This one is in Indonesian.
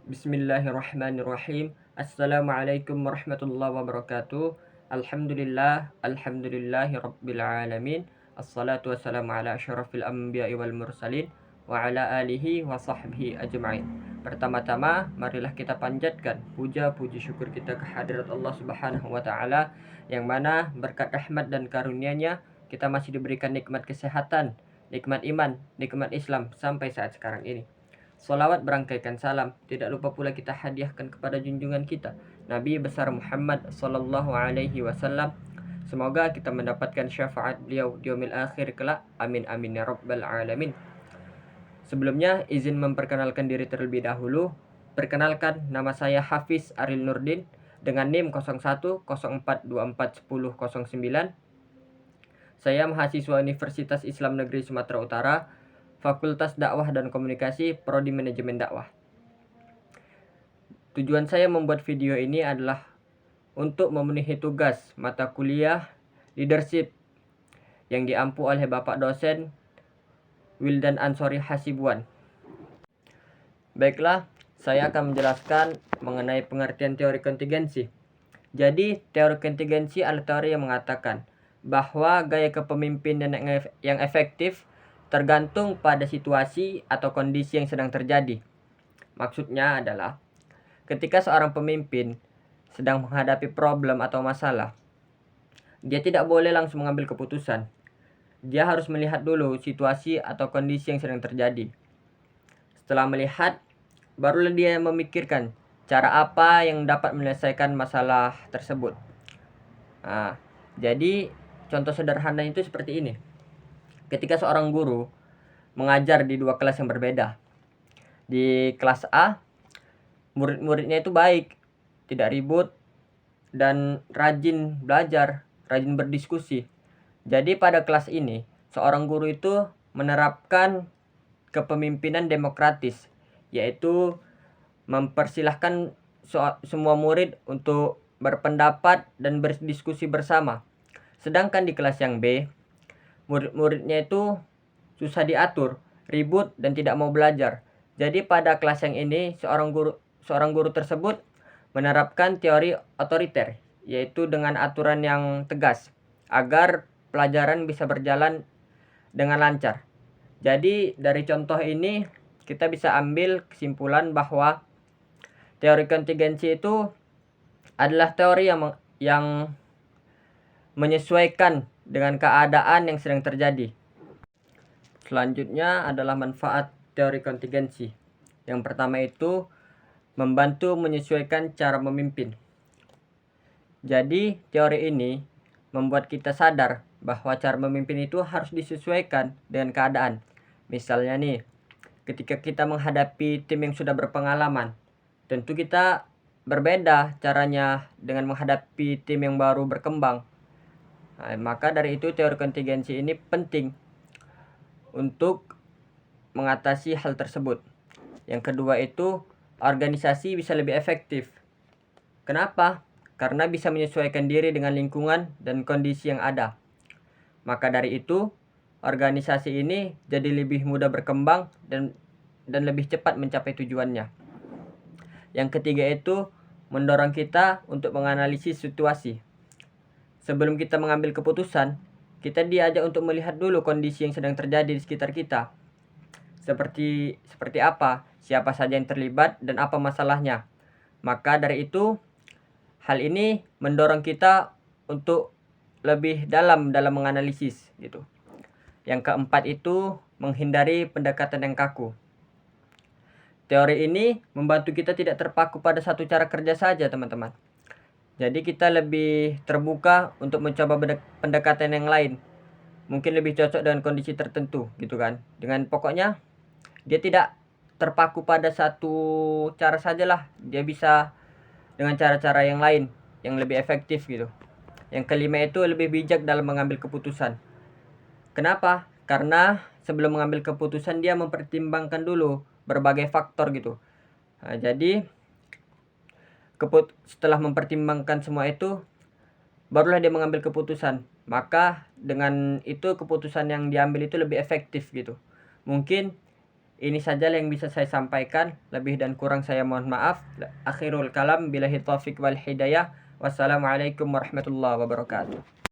Bismillahirrahmanirrahim. Assalamualaikum warahmatullahi wabarakatuh. Alhamdulillahi rabbil alamin. Assalatu wassalamu ala asyrafil anbiya'i wal mursalin wa ala alihi wa sahbihi ajma'in. Pertama-tama, marilah kita panjatkan puja-puji syukur kita kehadirat Allah Subhanahu wa taala yang mana berkat rahmat dan karunia-Nya kita masih diberikan nikmat kesehatan, nikmat iman, nikmat Islam sampai saat sekarang ini. Salawat berangkaikan salam tidak lupa pula kita hadiahkan kepada junjungan kita Nabi besar Muhammad sallallahu alaihi wasallam. Semoga kita mendapatkan syafaat beliau di yaumil akhir kelak. Amin amin ya rabbal alamin. Sebelumnya izin memperkenalkan diri terlebih dahulu. Perkenalkan, nama saya Hafiz Aril Nurdin dengan NIM 0104241009. Saya mahasiswa Universitas Islam Negeri Sumatera Utara, Fakultas Dakwah dan Komunikasi, Prodi Manajemen Dakwah. Tujuan saya membuat video ini adalah untuk memenuhi tugas mata kuliah Leadership yang diampu oleh Bapak dosen Wildan Ansori Hasibuan. Baiklah, saya akan menjelaskan mengenai pengertian teori kontingensi. Jadi, teori kontingensi adalah teori yang mengatakan bahwa gaya kepemimpinan yang efektif tergantung pada situasi atau kondisi yang sedang terjadi. Maksudnya adalah ketika seorang pemimpin sedang menghadapi problem atau masalah, dia tidak boleh langsung mengambil keputusan. Dia harus melihat dulu situasi atau kondisi yang sedang terjadi. Setelah melihat, barulah dia memikirkan cara apa yang dapat menyelesaikan masalah tersebut. Jadi contoh sederhana itu seperti ini. Ketika seorang guru mengajar di dua kelas yang berbeda. Di kelas A, murid-muridnya itu baik, tidak ribut, dan rajin belajar, rajin berdiskusi. Jadi pada kelas ini, seorang guru itu menerapkan kepemimpinan demokratis, yaitu mempersilahkan semua murid untuk berpendapat dan berdiskusi bersama. Sedangkan di kelas yang B, murid-muridnya itu susah diatur, ribut, dan tidak mau belajar. Jadi pada kelas yang ini, seorang guru tersebut menerapkan teori otoriter, yaitu dengan aturan yang tegas, agar pelajaran bisa berjalan dengan lancar. Jadi dari contoh ini, kita bisa ambil kesimpulan bahwa teori kontingensi itu adalah teori yang menyesuaikan dengan keadaan yang sedang terjadi. Selanjutnya adalah manfaat teori kontingensi. Yang pertama itu membantu menyesuaikan cara memimpin. Jadi teori ini membuat kita sadar bahwa cara memimpin itu harus disesuaikan dengan keadaan. Misalnya nih, ketika kita menghadapi tim yang sudah berpengalaman, tentu kita berbeda caranya dengan menghadapi tim yang baru berkembang. Maka dari itu teori kontingensi ini penting untuk mengatasi hal tersebut. Yang kedua itu organisasi bisa lebih efektif. Kenapa? Karena bisa menyesuaikan diri dengan lingkungan dan kondisi yang ada. Maka dari itu organisasi ini jadi lebih mudah berkembang dan lebih cepat mencapai tujuannya. Yang ketiga itu mendorong kita untuk menganalisis situasi. Sebelum kita mengambil keputusan, kita diajak untuk melihat dulu kondisi yang sedang terjadi di sekitar kita. Seperti apa, siapa saja yang terlibat, dan apa masalahnya. Maka dari itu, hal ini mendorong kita untuk lebih dalam menganalisis gitu. Yang keempat itu menghindari pendekatan yang kaku. Teori ini membantu kita tidak terpaku pada satu cara kerja saja, teman-teman. Jadi kita lebih terbuka untuk mencoba pendekatan yang lain. Mungkin lebih cocok dengan kondisi tertentu gitu kan. Dengan pokoknya dia tidak terpaku pada satu cara sajalah. Dia bisa dengan cara-cara yang lain yang lebih efektif gitu. Yang kelima itu lebih bijak dalam mengambil keputusan. Kenapa? Karena sebelum mengambil keputusan dia mempertimbangkan dulu berbagai faktor gitu. Jadi setelah mempertimbangkan semua itu, barulah dia mengambil keputusan. Maka dengan itu keputusan yang diambil itu lebih efektif gitu. Mungkin Ini saja yang bisa saya sampaikan. Lebih dan kurang saya mohon maaf. Akhirul kalam billahi taufiq wal hidayah. Wassalamualaikum warahmatullahi wabarakatuh.